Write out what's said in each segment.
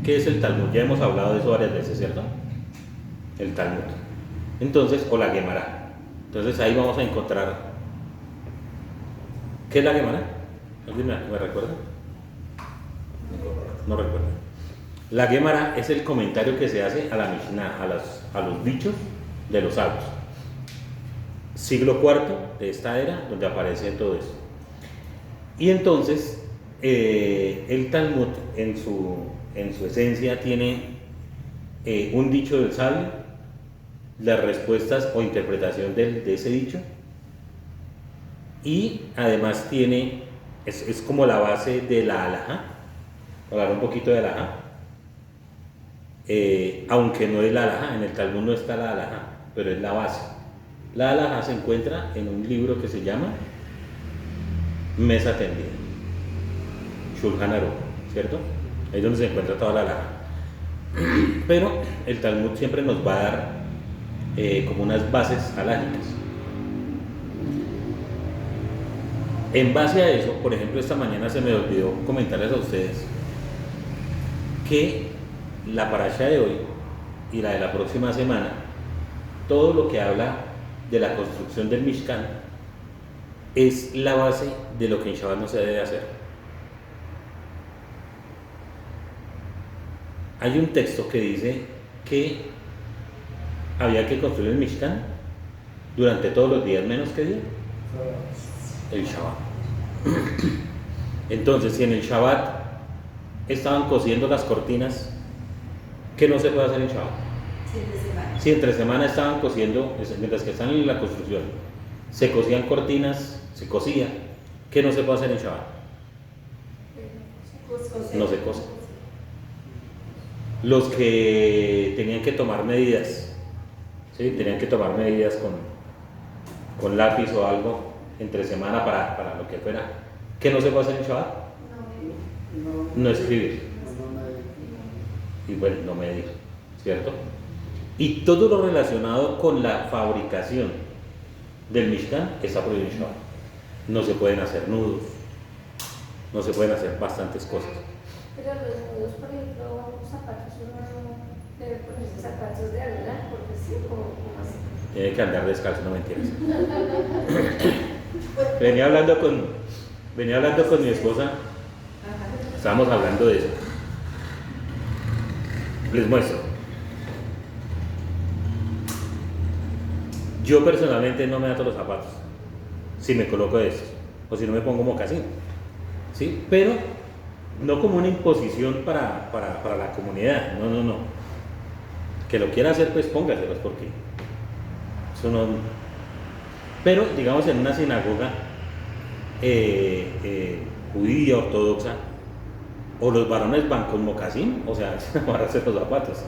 ¿Qué es el Talmud? Ya hemos hablado de eso varias veces, ¿cierto? El Talmud. Entonces, o la Gemara. Entonces ahí vamos a encontrar. ¿Qué es la Gemara? ¿Alguien me recuerda? No recuerdo. La Gemara es el comentario que se hace a la Mishnah, a los dichos de los sabios. Siglo IV de esta era, donde aparece todo eso. Y entonces, el Talmud en su esencia tiene un dicho del sabio, las respuestas o interpretación de ese dicho, y además es como la base de la halajá. Hablar un poquito de la halajá, aunque no es la halajá, en el Talmud no está la halajá, pero es la base. La halajá se encuentra en un libro que se llama Mesa Tendida, Shulchan Aruch, ¿cierto? Ahí es donde se encuentra toda la halajá. Pero el Talmud siempre nos va a dar como unas bases halágicas. En base a eso, por ejemplo, esta mañana se me olvidó comentarles a ustedes que la parasha de hoy y la de la próxima semana, todo lo que habla de la construcción del Mishkan es la base de lo que en Shabbat no se debe hacer. Hay un texto que dice que había que construir el Mishkan durante todos los días, menos que día, el Shabbat. Entonces, si en el Shabbat estaban cosiendo las cortinas, ¿qué no se puede hacer en Shabbat? Si entre semana estaban cosiendo, mientras que están en la construcción, se cosían cortinas, se cosía, ¿qué no se puede hacer en Shabbat? No se cose. Los que tenían que tomar medidas, ¿sí? Tenían que tomar medidas con lápiz o algo entre semana para lo que fuera, ¿qué no se puede hacer en Shabbat? No escribir. Y bueno, no medir, ¿cierto? Y todo lo relacionado con la fabricación del Mishkan está prohibido en Shabbat. No se pueden hacer nudos, no se pueden hacer bastantes cosas. Pero los nudos, por ejemplo, zapatos, uno debe ponerse zapatos de algodón, porque sí, como así. Tiene que andar descalzo, no mentiras. Pues, Venía hablando con mi esposa, estábamos hablando de eso. Les muestro. Yo personalmente no me ato los zapatos si me coloco estos, o si no me pongo mocasín, ¿sí? Pero no como una imposición para la comunidad, no. Que lo quiera hacer, pues póngaselos, porque eso no. Pero, digamos, en una sinagoga judía, ortodoxa, o los varones van con mocasín, o sea, sin amarrarse los zapatos,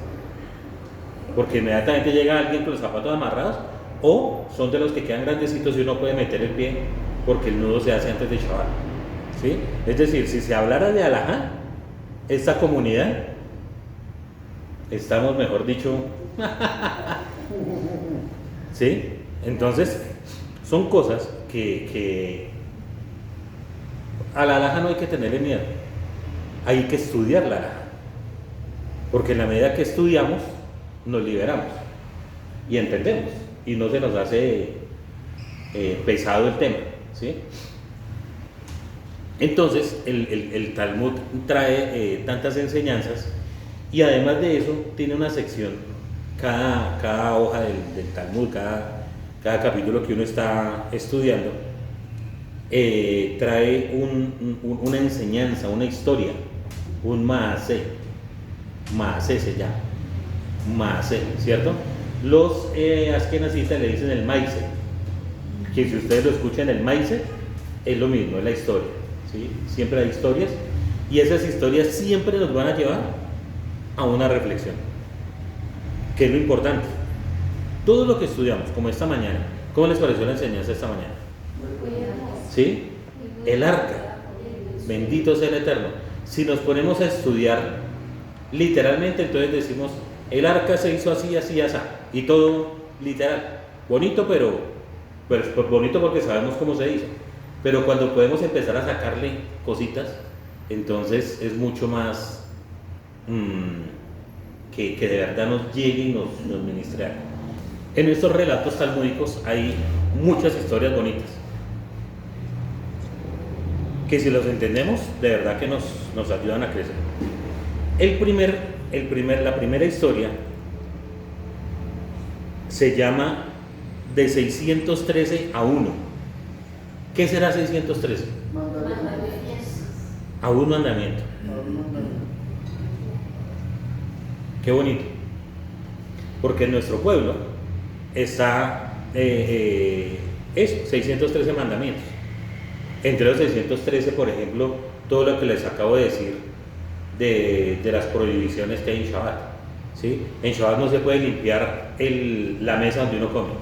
porque inmediatamente llega alguien con los zapatos amarrados, o son de los que quedan grandecitos y uno puede meter el pie porque el nudo se hace antes de Shabbat, ¿sí? Es decir, si se hablara de halajá, esta comunidad, estamos, mejor dicho, ¿sí? Entonces, son cosas que a la halajá no hay que tenerle miedo, hay que estudiar la halajá, porque en la medida que estudiamos, nos liberamos y entendemos, y no se nos hace pesado el tema, ¿sí? Entonces, el Talmud trae tantas enseñanzas, y además de eso, tiene una sección, cada hoja del Talmud, cada capítulo que uno está estudiando, trae una enseñanza, una historia, un maasé se llama, maasé, ¿cierto? Los askenazistas le dicen el maise, que si ustedes lo escuchan, el maise es lo mismo, es la historia, ¿sí? Siempre hay historias, y esas historias siempre nos van a llevar a una reflexión, que es lo importante. Todo lo que estudiamos, como esta mañana, ¿cómo les pareció la enseñanza esta mañana? ¿Sí? El arca, bendito sea el Eterno. Si nos ponemos a estudiar literalmente, entonces decimos, el arca se hizo así, así, así, y todo literal, bonito, pero bonito porque sabemos cómo se hizo, pero cuando podemos empezar a sacarle cositas, entonces es mucho más que de verdad nos llegue y nos ministre algo. En estos relatos talmúdicos hay muchas historias bonitas, que si los entendemos, de verdad que nos ayudan a crecer. La primera historia se llama de 613 a 1. ¿Qué será 613? A un mandamiento. Qué bonito. Porque en nuestro pueblo está 613 mandamientos. Entre los 613, por ejemplo, todo lo que les acabo de decir de las prohibiciones que hay en Shabbat. ¿Sí? En Shabbat no se puede limpiar la mesa donde uno come.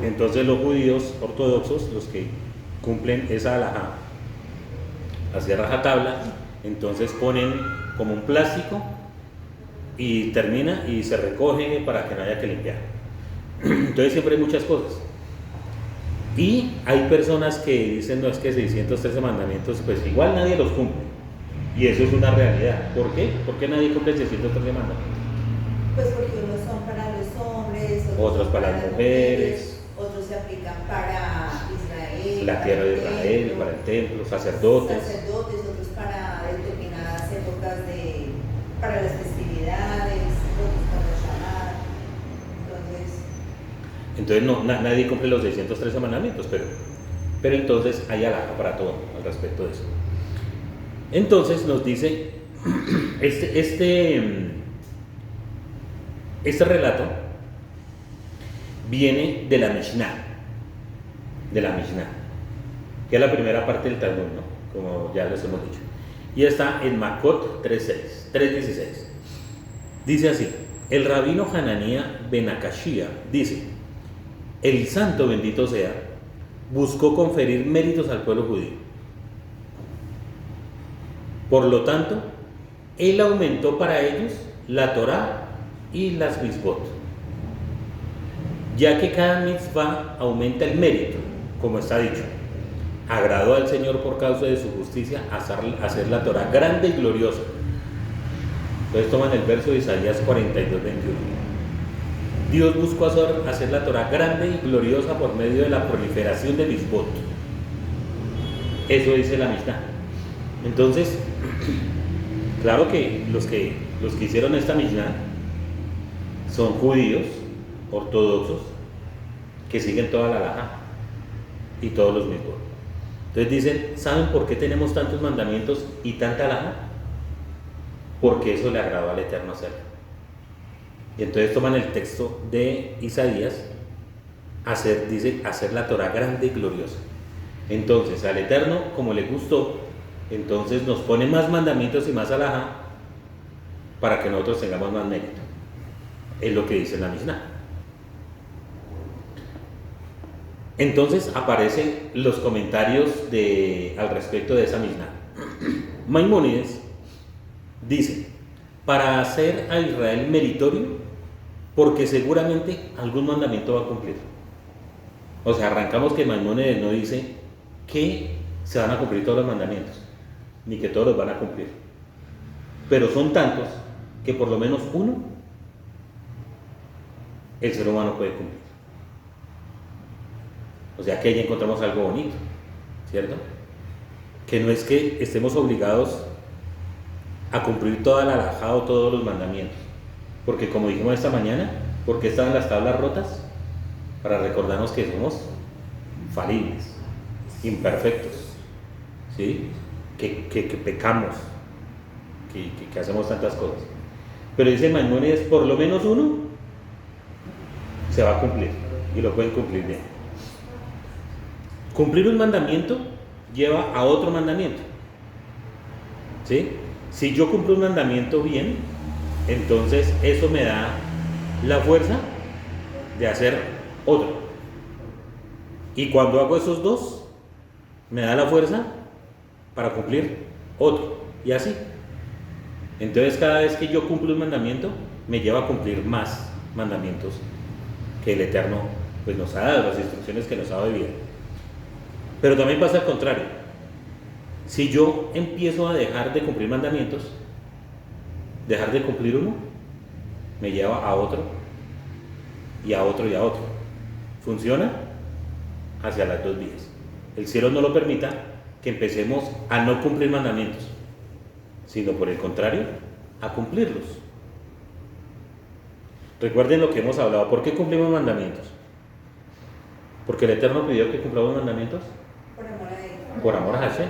Entonces los judíos ortodoxos, los que cumplen esa halajá, hacia rajatabla, entonces ponen como un plástico y termina y se recoge para que no haya que limpiar. Entonces siempre hay muchas cosas. Y hay personas que dicen, no, es que 613 mandamientos, pues igual nadie los cumple. Y eso es una realidad. ¿Por qué? ¿Por qué nadie cumple 613 mandamientos? Pues porque unos son para los hombres, otros para las mujeres, otros se aplican para Israel, la tierra de Israel, para el templo, sacerdotes, otros para determinadas épocas para las festividades, otros para Shabbat. Entonces nadie cumple los 613 mandamientos, pero entonces hay halajá para todo al respecto de eso. Entonces nos dice este relato viene de la Mishnah, que es la primera parte del Talmud, ¿no? Como ya les hemos dicho, y está en Makot 3.16. Dice así: el rabino Hananía ben Akashia dice: el santo bendito sea buscó conferir méritos al pueblo judío. Por lo tanto, él aumentó para ellos la Torá y las mitzvot, ya que cada mitzvah aumenta el mérito, como está dicho. Agradó al Señor por causa de su justicia hacer la Torá grande y gloriosa. Entonces toman el verso de Isaías 42:21. Dios buscó hacer la Torá grande y gloriosa por medio de la proliferación de mitzvot. Eso dice la Mishnah. Entonces, claro que los que hicieron esta Mishnah son judíos ortodoxos que siguen toda la halajá y todos los mitzvot. Entonces dicen, ¿saben por qué tenemos tantos mandamientos y tanta halajá? Porque eso le agradó al Eterno hacerlo. Y entonces toman el texto de Isaías, dice hacer la Torá grande y gloriosa. Entonces al Eterno, como le gustó, entonces nos pone más mandamientos y más halajá para que nosotros tengamos más mérito. Es lo que dice la Mishnah. Entonces aparecen los comentarios al respecto de esa Mishnah. Maimónides dice: para hacer a Israel meritorio, porque seguramente algún mandamiento va a cumplir. O sea, arrancamos que Maimónides no dice que se van a cumplir todos los mandamientos, ni que todos los van a cumplir, pero son tantos que por lo menos uno el ser humano puede cumplir. O sea que ahí encontramos algo bonito, ¿cierto? Que no es que estemos obligados a cumplir toda la halajá o todos los mandamientos, porque como dijimos esta mañana, ¿por qué estaban las tablas rotas? Para recordarnos que somos falibles, imperfectos, ¿sí? Que pecamos, que hacemos tantas cosas. Pero dice Maimónides, por lo menos uno se va a cumplir y lo pueden cumplir bien. Cumplir un mandamiento lleva a otro mandamiento, ¿sí? Si yo cumplo un mandamiento bien, entonces eso me da la fuerza de hacer otro. Y cuando hago esos dos, me da la fuerza para cumplir otro. Y así. Entonces cada vez que yo cumplo un mandamiento, me lleva a cumplir más mandamientos que el Eterno pues, nos ha dado, las instrucciones que nos ha dado de vida. Pero también pasa al contrario. Si yo empiezo a dejar de cumplir mandamientos, Dejar de cumplir uno me lleva a otro y a otro y a otro. Funciona hacia las dos vías. El cielo no lo permita que empecemos a no cumplir mandamientos, sino por el contrario, a cumplirlos. Recuerden lo que hemos hablado. ¿Por qué cumplimos mandamientos? Porque el Eterno pidió que cumplamos mandamientos. Por amor a Él. Por amor a Hashem.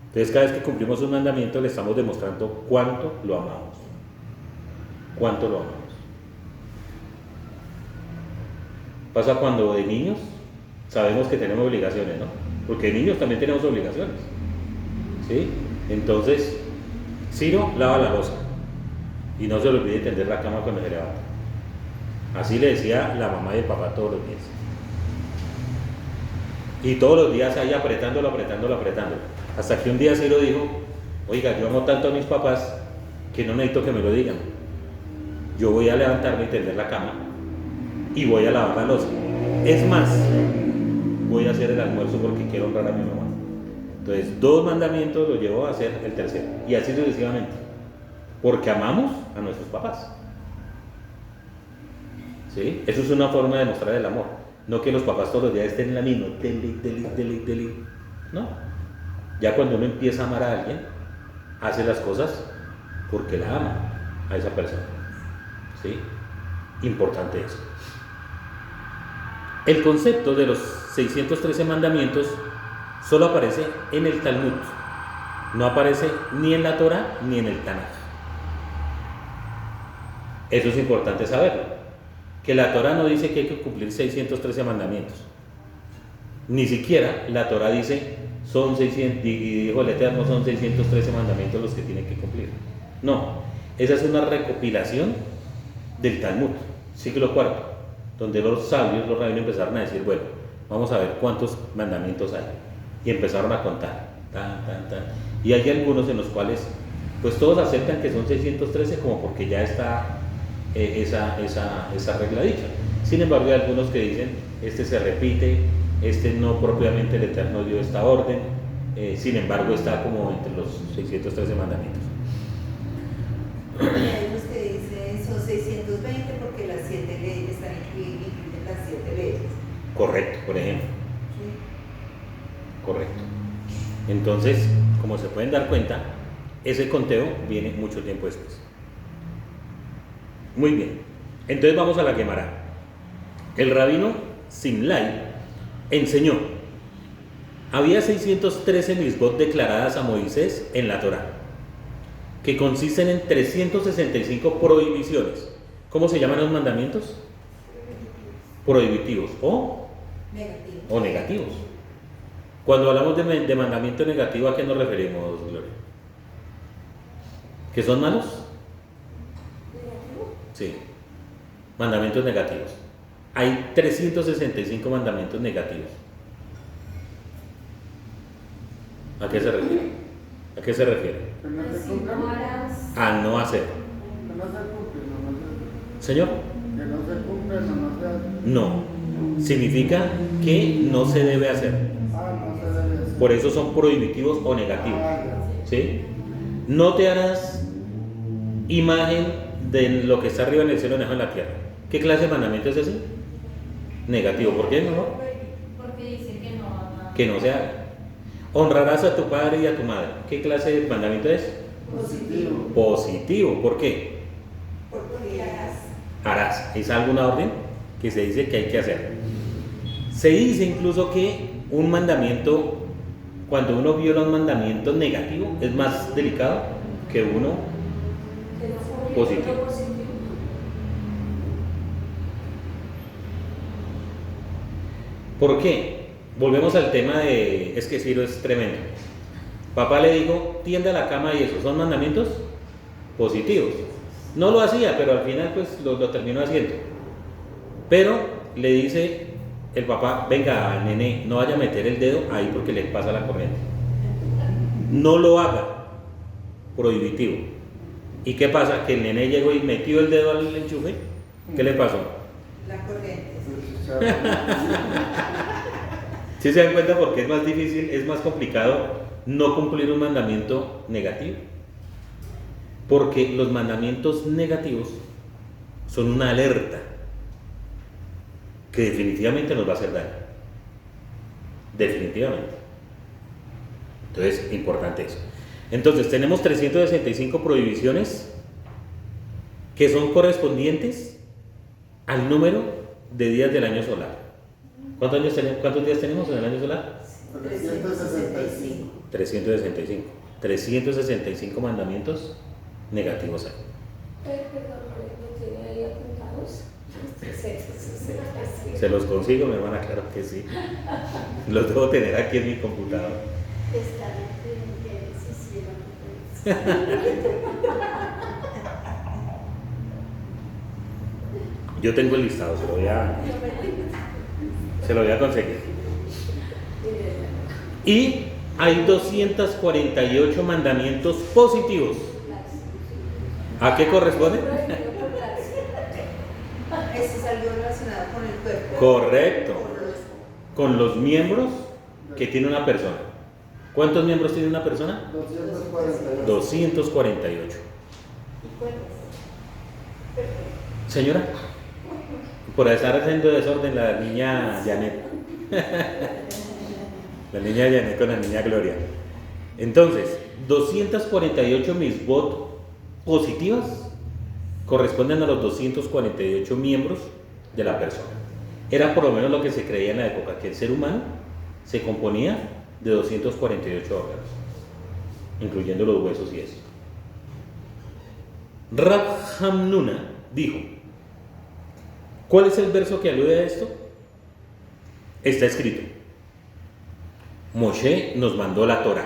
Entonces, cada vez que cumplimos un mandamiento, le estamos demostrando cuánto lo amamos. Cuánto lo amamos. Pasa cuando de niños sabemos que tenemos obligaciones, ¿no? Porque de niños también tenemos obligaciones. ¿Sí? Entonces, Ciro lava la loza y no se le olvide tender la cama cuando se levanta. Así le decía la mamá y el papá todos los días. Y todos los días ahí apretándolo. Hasta que un día Ciro dijo: oiga, yo amo tanto a mis papás que no necesito que me lo digan. Yo voy a levantarme y tender la cama y voy a lavar la loza. Es más, voy a hacer el almuerzo porque quiero honrar a mi mamá. Entonces, 2 mandamientos lo llevó a hacer el tercero. Y así sucesivamente. Porque amamos a nuestros papás. ¿Sí? Eso es una forma de mostrar el amor. No que los papás todos los días estén en la misma. Dele. No. Ya cuando uno empieza a amar a alguien, hace las cosas porque la ama a esa persona. ¿Sí? Importante eso. El concepto de los 613 mandamientos solo aparece en el Talmud. No aparece ni en la Torah ni en el Tanaj. Eso es importante saberlo. Que la Torah no dice que hay que cumplir 613 mandamientos. Ni siquiera la Torah dice son 600, y dijo el Eterno, son 613 mandamientos los que tienen que cumplir. No, esa es una recopilación del Talmud, siglo IV, donde los sabios, los rabinos empezaron a decir, bueno, vamos a ver cuántos mandamientos hay. Y empezaron a contar, y hay algunos en los cuales, pues todos aceptan que son 613 como porque ya está esa regla dicha. Sin embargo, hay algunos que dicen, este se repite, este no propiamente el Eterno dio esta orden, sin embargo está como entre los 613 mandamientos. Hay unos que dicen son 620 porque las 7 leyes están incluyen las 7 leyes. Correcto, por ejemplo. Sí. Correcto. Entonces, como se pueden dar cuenta, ese conteo viene mucho tiempo después. Muy bien. Entonces vamos a la Gemara. El rabino Simlai enseñó: había 613 mitzvot declaradas a Moisés en la Torá, que consisten en 365 prohibiciones. ¿Cómo se llaman los mandamientos? Prohibitivos o negativos. Cuando hablamos de mandamiento negativo, ¿a qué nos referimos, Gloria? ¿Que son malos? Sí, mandamientos negativos. Hay 365 mandamientos negativos. ¿A qué se refiere? ¿A qué se refiere? A no hacer. ¿Señor? No. Significa que no se debe hacer. Por eso son prohibitivos o negativos. ¿Sí? No te harás imagen de lo que está arriba en el cielo, en la tierra. ¿Qué clase de mandamiento es ese? Negativo. ¿Por qué no? Porque dice que no. Que no se haga. Honrarás a tu padre y a tu madre. ¿Qué clase de mandamiento es? Positivo. Positivo. ¿Por qué? Porque Harás. ¿Es alguna orden que se dice que hay que hacer? Se dice incluso que un mandamiento, cuando uno viola un mandamiento negativo, es más delicado que uno positivo. ¿Por qué? Volvemos al tema de, es que Ciro es tremendo. Papá le dijo, tiende a la cama y eso, ¿son mandamientos? Positivos. No lo hacía, pero al final pues lo terminó haciendo. Pero le dice el papá, venga, nene, no vaya a meter el dedo ahí porque le pasa la corriente. No lo haga. Prohibitivo. ¿Y qué pasa? Que el nene llegó y metió el dedo al enchufe. ¿Qué le pasó? la corriente. ¿Sí se dan cuenta por qué es más difícil, es más complicado no cumplir un mandamiento negativo? Porque los mandamientos negativos son una alerta que definitivamente nos va a hacer daño. Definitivamente. Entonces, importante eso. Entonces, tenemos 365 prohibiciones que son correspondientes al número de días del año solar. ¿Cuántos días tenemos en el año solar? 365. 365. 365 mandamientos negativos hay. Perdón, ¿lo tiene ahí apuntados? ¿Se los consigo, mi hermana? Claro que sí. Los debo tener aquí en mi computador. Está bien, Yo tengo el listado, se lo voy a conseguir. Y hay 248 mandamientos positivos. ¿A qué corresponde? Eso es algo relacionado con el cuerpo. Correcto. Con los- Con los miembros que tiene una persona. ¿Cuántos miembros tiene una persona? 248. 248. Señora, por estar haciendo desorden la niña Janet. La niña Janet con la niña Gloria. Entonces, 248 misbot positivas corresponden a los 248 miembros de la persona. Era por lo menos lo que se creía en la época, que el ser humano se componía de 248 órganos, incluyendo los huesos y eso. Rab Hamnuna dijo, ¿cuál es el verso que alude a esto? Está escrito, Moshe nos mandó la Torá,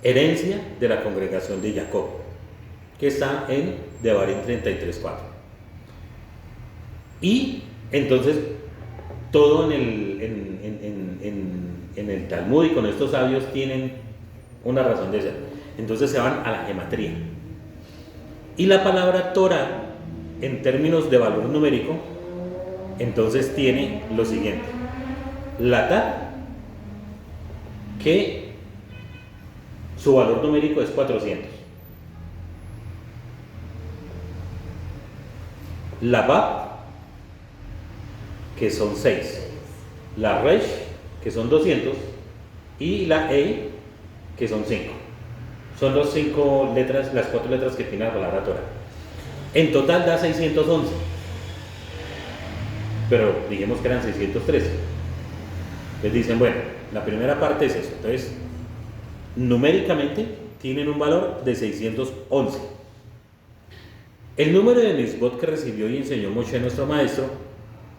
herencia de la congregación de Jacob, que está en Devarim 33:4. Y entonces todo en el Talmud y con estos sabios tienen una razón de ser. Entonces se van a la gematría. Y la palabra Torah, en términos de valor numérico, entonces tiene lo siguiente. La Ta, que su valor numérico es 400. La Bab, que son 6. La Resh, que son 200. Y la E, que son 5. Son las 5 letras, las 4 letras que tiene la palabra Torah. En total da 611. Pero dijimos que eran 613. Les dicen, bueno, la primera parte es eso. Entonces, numéricamente tienen un valor de 611. El número de mitzvot que recibió y enseñó Moshe, nuestro maestro,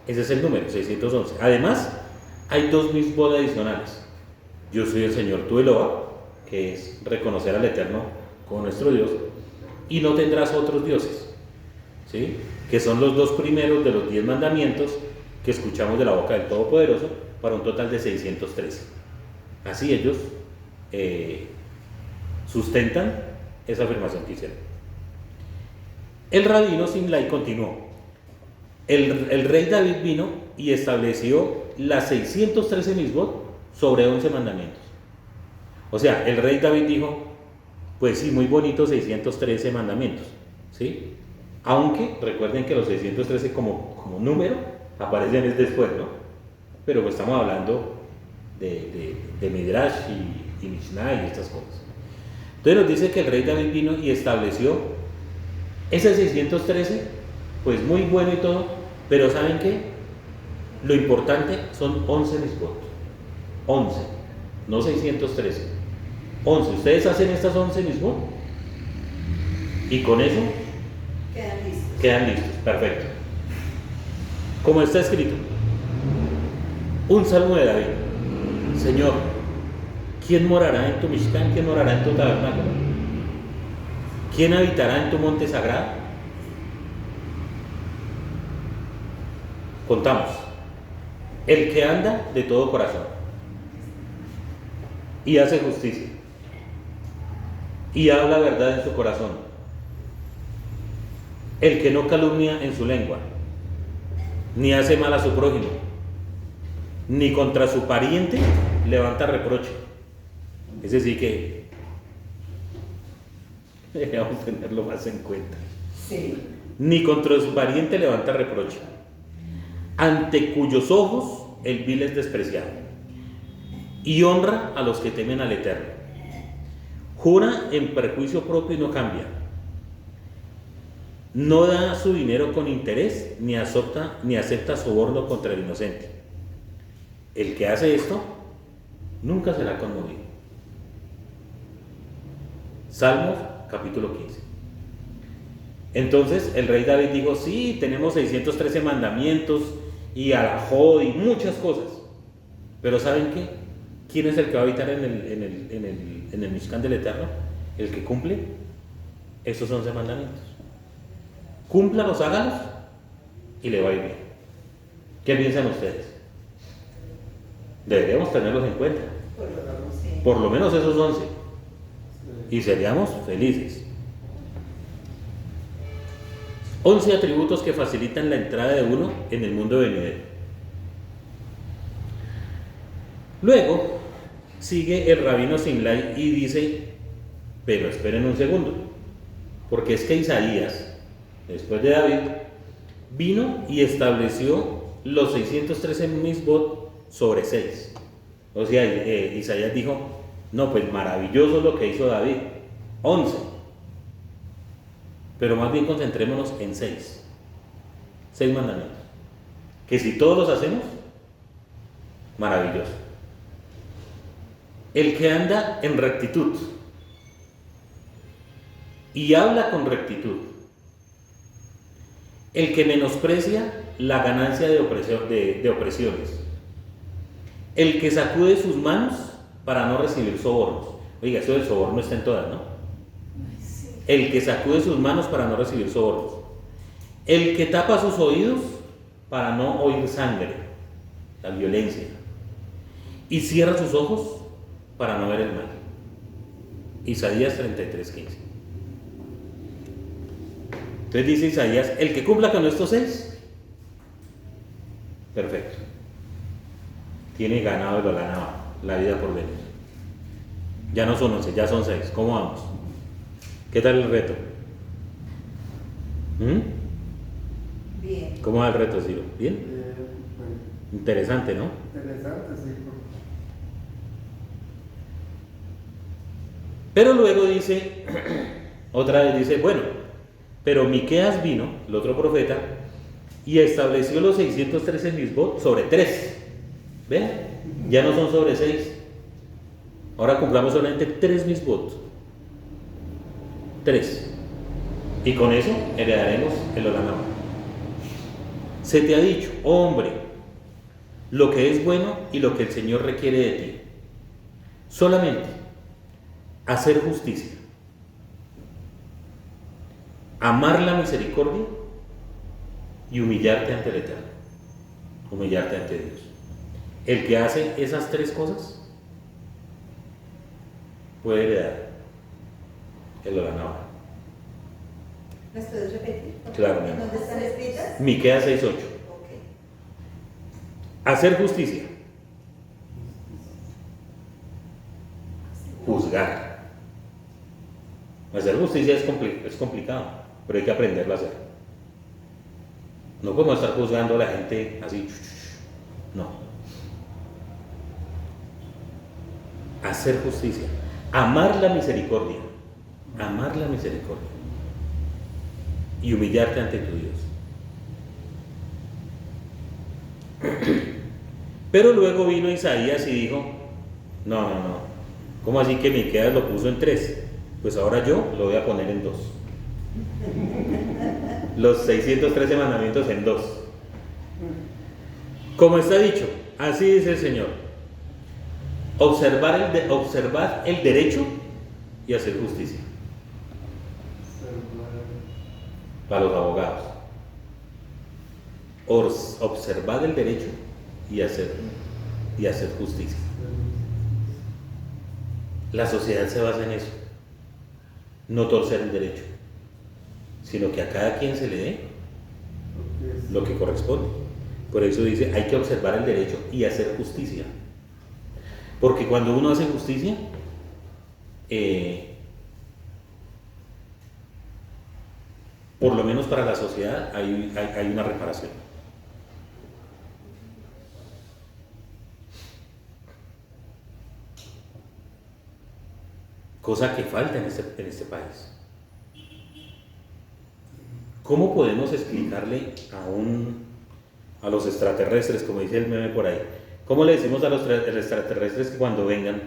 ese es el número, 611. Además, hay 2 mitzvot adicionales. Yo soy el Señor tu Eloa, que es reconocer al Eterno como nuestro Dios, y no tendrás otros dioses, ¿sí? Que son los 2 primeros de los 10 mandamientos que escuchamos de la boca del Todopoderoso, para un total de 613. Así ellos sustentan esa afirmación que hicieron. El rabino Simlai continuó. El rey David vino y estableció las 613 misbot sobre 11 mandamientos. O sea, el rey David dijo, pues sí, muy bonito 613 mandamientos, ¿sí? Aunque recuerden que los 613 como número aparecen es después, ¿no? Pero pues estamos hablando de Midrash y Mishnah y estas cosas. Entonces nos dice que el rey David vino y estableció ese 613, pues muy bueno y todo, pero ¿saben qué? Lo importante son 11 misbot. 11, no 613. 11. Ustedes hacen estas 11 misbot y con eso quedan listos. Perfecto. Como está escrito, un salmo de David. Señor, ¿quién morará en tu Mishkan? ¿Quién morará en tu tabernáculo? ¿Quién habitará en tu monte sagrado? Contamos. El que anda de todo corazón y hace justicia y habla verdad en su corazón. El que no calumnia en su lengua, ni hace mal a su prójimo, ni contra su pariente levanta reproche. Es decir que Deberíamos tenerlo más en cuenta. Sí. Ni contra su pariente levanta reproche, ante cuyos ojos el vil es despreciado, y honra a los que temen al Eterno. Jura en perjuicio propio y no cambia. No da su dinero con interés, ni acepta soborno contra el inocente. El que hace esto nunca será conmovido. Salmos capítulo 15. Entonces el rey David dijo, sí, tenemos 613 mandamientos y alajó y muchas cosas. Pero ¿saben qué? ¿Quién es el que va a habitar en el Mishkan del Eterno? El que cumple esos 11 mandamientos. Cúmplalos, hágalos y le va a ir bien. ¿Qué piensan ustedes? Deberíamos tenerlos en cuenta. Sí. Por lo menos esos 11. Y seríamos felices. 11 atributos que facilitan la entrada de uno en el mundo venidero. Luego sigue el rabino Simlai y dice, pero esperen un segundo, porque es que Isaías, después de David, vino y estableció los 613 misbot sobre 6. O sea, Isaías dijo, no, pues maravilloso lo que hizo David, 11. Pero más bien concentrémonos en 6 mandamientos, que si todos los hacemos, maravilloso. El que anda en rectitud y habla con rectitud, el que menosprecia la ganancia de opresiones, el que sacude sus manos para no recibir sobornos. Oiga, eso del soborno está en todas, ¿no? El que sacude sus manos para no recibir sobornos, el que tapa sus oídos para no oír sangre, la violencia, y cierra sus ojos para no ver el mal. Isaías 33:15. Entonces dice Isaías, el que cumpla con estos 6, perfecto, tiene ganado y lo ganado la vida por venir. Ya no son 11, ya son 6. ¿Cómo vamos? ¿Qué tal el reto? Bien. ¿Cómo va el reto, Ciro? ¿Bien? Bueno, Interesante, ¿no? interesante, sí. Pero luego dice, otra vez dice, bueno, pero Miqueas vino, el otro profeta, y estableció los 613 misbot sobre 3. ¿Ven? Ya no son sobre 6. Ahora cumplamos solamente 3 misbot. 3. Y con eso heredaremos el Olam Abba. Se te ha dicho, oh hombre, lo que es bueno y lo que el Señor requiere de ti. Solamente hacer justicia, amar la misericordia y humillarte ante el Eterno, humillarte ante Dios. El que hace esas 3 cosas puede heredar el Olam Abba. ¿Las puedes repetir? Claro, ¿En dónde están escritas? Miqueas 6:8. Ok. Hacer justicia, juzgar. Hacer justicia es complicado, pero hay que aprenderlo a hacer. No podemos estar juzgando a la gente así. No. Hacer justicia, amar la misericordia, y humillarte ante tu Dios. Pero luego vino Isaías y dijo, no, ¿cómo así que Miqueas lo puso en 3? Pues ahora yo lo voy a poner en 2. Los 613 mandamientos en 2. Como está dicho, así dice el Señor. Observad el derecho y hacer justicia. Para los abogados. Observad el derecho y hacer justicia. La sociedad se basa en eso. No torcer el derecho, sino que a cada quien se le dé lo que corresponde. Por eso dice, hay que observar el derecho y hacer justicia. Porque cuando uno hace justicia, por lo menos para la sociedad, hay una reparación. Cosa que falta en este país. ¿Cómo podemos explicarle a los extraterrestres, como dice el meme por ahí? ¿Cómo le decimos a los extraterrestres que cuando vengan,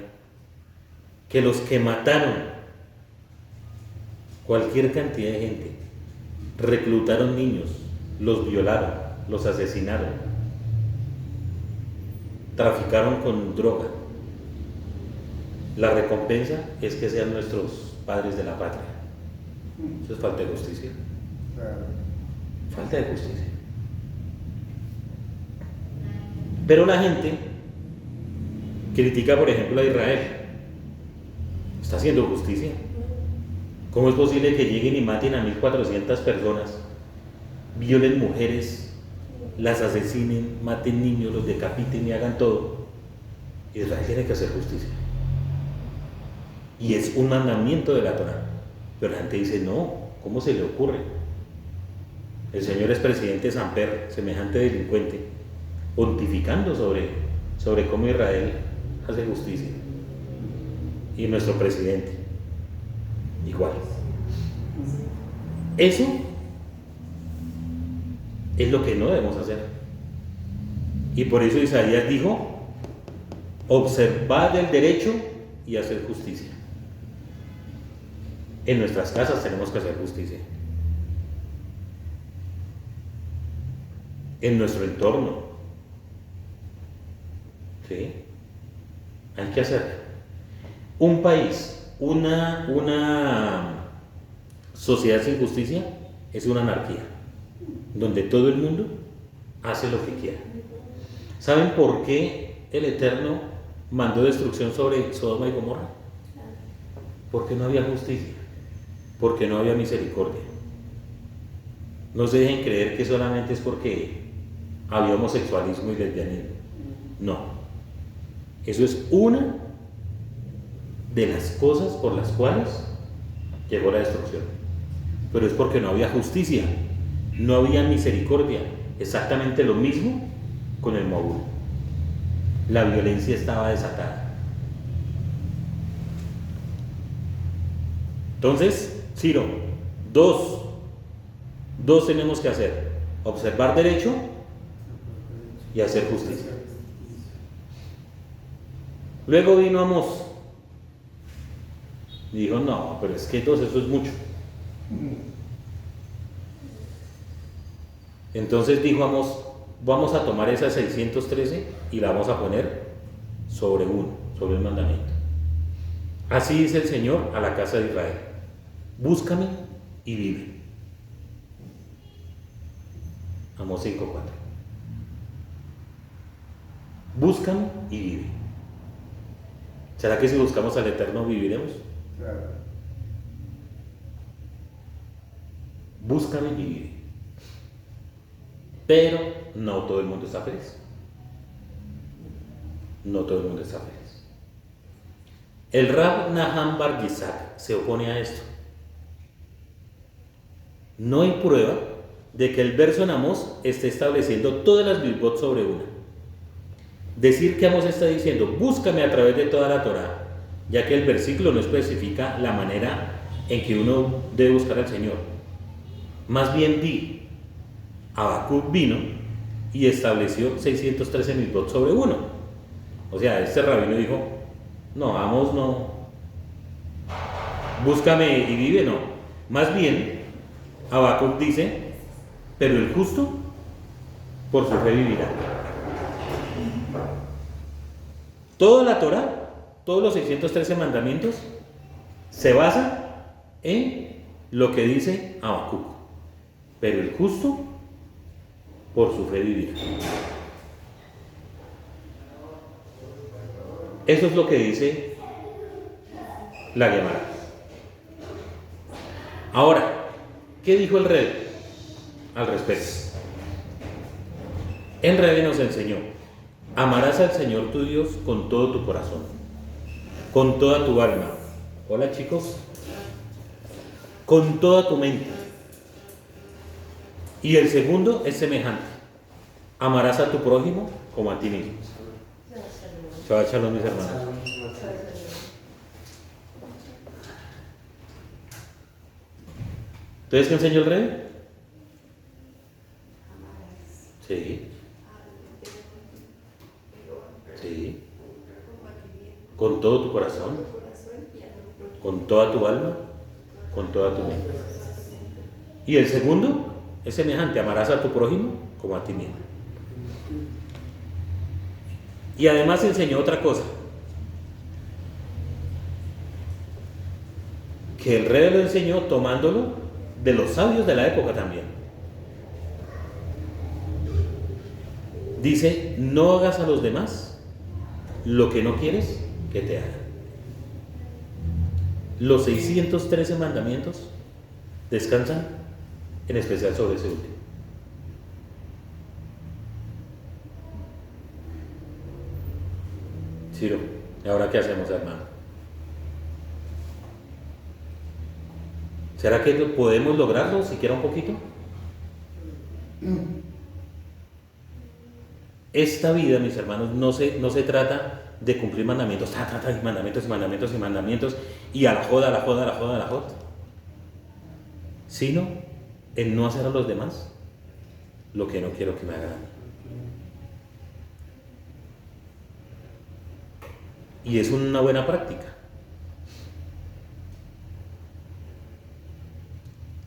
que los que mataron cualquier cantidad de gente, reclutaron niños, los violaron, los asesinaron, traficaron con droga, la recompensa es que sean nuestros padres de la patria? Eso es falta de justicia. Claro. Falta de justicia. Pero la gente critica, por ejemplo, a Israel. Está haciendo justicia. ¿Cómo es posible que lleguen y maten a 1.400 personas, violen mujeres, las asesinen, maten niños, los decapiten y hagan todo? Israel tiene que hacer justicia. Y es un mandamiento de la Torá. Pero la gente dice, no, ¿cómo se le ocurre? El señor expresidente Samper, semejante delincuente, pontificando sobre cómo Israel hace justicia. Y nuestro presidente, igual. Eso es lo que no debemos hacer. Y por eso Isaías dijo, observad el derecho y hacer justicia. En nuestras casas tenemos que hacer justicia. En nuestro entorno. ¿Sí? Hay que hacer. Un país, una sociedad sin justicia es una anarquía, donde todo el mundo hace lo que quiera. ¿Saben por qué el Eterno mandó destrucción sobre Sodoma y Gomorra? Porque no había justicia, porque no había misericordia. No se dejen creer que solamente es porque había homosexualismo y lesbianismo. No. Eso es una de las cosas por las cuales llegó la destrucción. Pero es porque no había justicia, no había misericordia. Exactamente lo mismo con el Moabú. La violencia estaba desatada. Entonces, Ciro, dos tenemos que hacer: observar derecho y hacer justicia. Luego vino Amós y dijo, no, pero es que entonces eso es mucho. Entonces dijo Amós, vamos a tomar esa 613 y la vamos a poner sobre el mandamiento. Así dice el Señor a la casa de Israel: búscame y vive. Amós 5:4. Búscame y vive. ¿Será que si buscamos al Eterno viviremos? Claro. Búscame y vive. Pero no todo el mundo está feliz. No todo el mundo está feliz. El Rab Nahum Bar Yitzhak se opone a esto. No hay prueba de que el verso en Amós esté estableciendo todas las bilbot sobre una. Decir que Amós está diciendo, búscame a través de toda la Torá, ya que el versículo no especifica la manera en que uno debe buscar al Señor. Más bien di, Habacuc vino y estableció 613 milvot sobre uno. O sea, este rabino dijo, no, Amós no, búscame y vive, no. Más bien, Habacuc dice, pero el justo por su fe vivirá. Toda la Torá, todos los 613 mandamientos se basan en lo que dice Habacuc, pero el justo por su fe vivirá. Eso es lo que dice la Gemara. Ahora, ¿qué dijo el Rebbe al respecto? El Rebbe nos enseñó: amarás al Señor tu Dios con todo tu corazón, con toda tu alma. Hola chicos. Con toda tu mente Y el segundo es semejante. Amarás a tu prójimo como a ti mismo. Shabbat shalom, mis hermanos. ¿Entonces qué enseñó el rey? Sí. Sí. Con todo tu corazón, con toda tu alma, con toda tu mente. Y el segundo es semejante, amarás a tu prójimo como a ti mismo. Y además enseñó otra cosa, que el rey lo enseñó tomándolo de los sabios de la época también. Dice, no hagas a los demás lo que no quieres que te hagan. Los 613 mandamientos descansan en especial sobre ese último. Ciro, ¿y ahora qué hacemos, hermano? ¿Será que podemos lograrlo siquiera un poquito? Esta vida, mis hermanos, no se trata de cumplir mandamientos, y mandamientos, y mandamientos, y mandamientos, y a la joda, a la joda, a la joda, a la joda, sino en no hacer a los demás lo que no quiero que me hagan. Y es una buena práctica.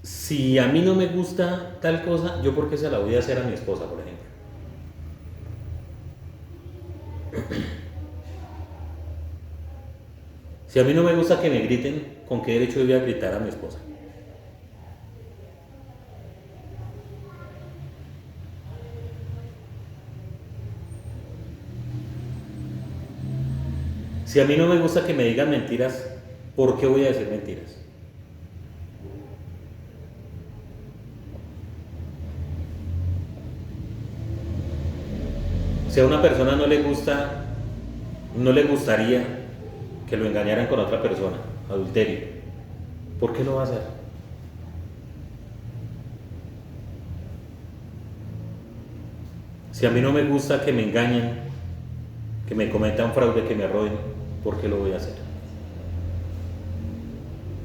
Si a mí no me gusta tal cosa, ¿yo por qué se la voy a hacer a mi esposa, por ejemplo? Si a mí no me gusta que me griten, ¿con qué derecho voy a gritar a mi esposa? Si a mí no me gusta que me digan mentiras, ¿por qué voy a decir mentiras? Si a una persona no le gustaría que lo engañaran con otra persona, adulterio, ¿por qué lo va a hacer? Si a mí no me gusta que me engañen, que me cometan fraude, que me roben, ¿por qué lo voy a hacer?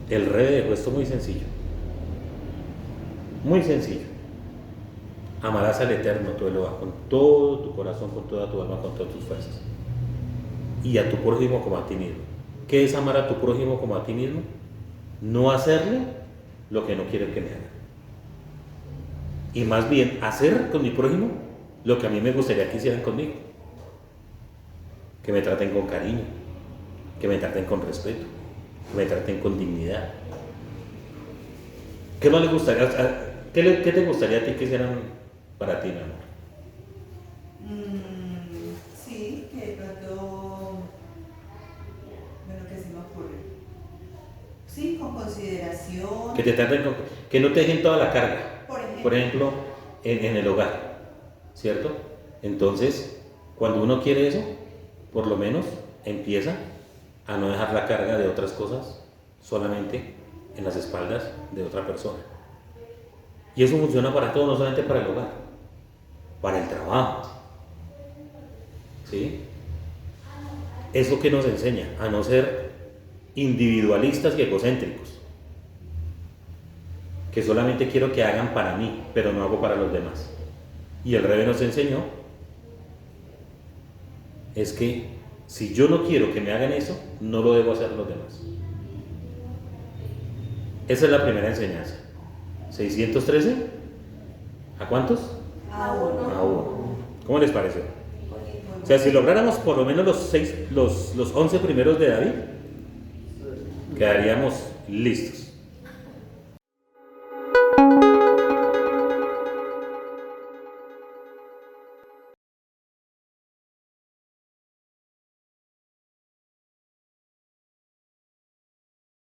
El rey dejó esto muy sencillo. Muy sencillo. Amarás al Eterno tu Elohim con todo tu corazón, con toda tu alma, con todas tus fuerzas. Y a tu prójimo como a ti mismo. ¿Qué es amar a tu prójimo como a ti mismo? No hacerle lo que no quiere que me haga. Y más bien hacer con mi prójimo lo que a mí me gustaría que hicieran conmigo. Que me traten con cariño, que me traten con respeto, que me traten con dignidad. ¿Qué más le gustaría? ¿Qué te gustaría a ti que hicieran para ti, mi amor? Sí, que de pronto, bueno, que se me ocurre. Sí, con consideración. Que te traten que no te dejen toda la carga. Por ejemplo, en el hogar, ¿cierto? Entonces, cuando uno quiere eso, por lo menos empieza a no dejar la carga de otras cosas solamente en las espaldas de otra persona. Y eso funciona para todo, no solamente para el hogar, para el trabajo. ¿Sí? Eso que nos enseña a no ser individualistas y egocéntricos, que solamente quiero que hagan para mí, pero no hago para los demás. Y el Rebbe nos enseñó es que si yo no quiero que me hagan eso, no lo debo hacer los demás. Esa es la primera enseñanza. 613, ¿a cuántos? A uno. A uno. ¿Cómo les pareció? O sea, si lográramos por lo menos los 11 primeros de David, quedaríamos listos.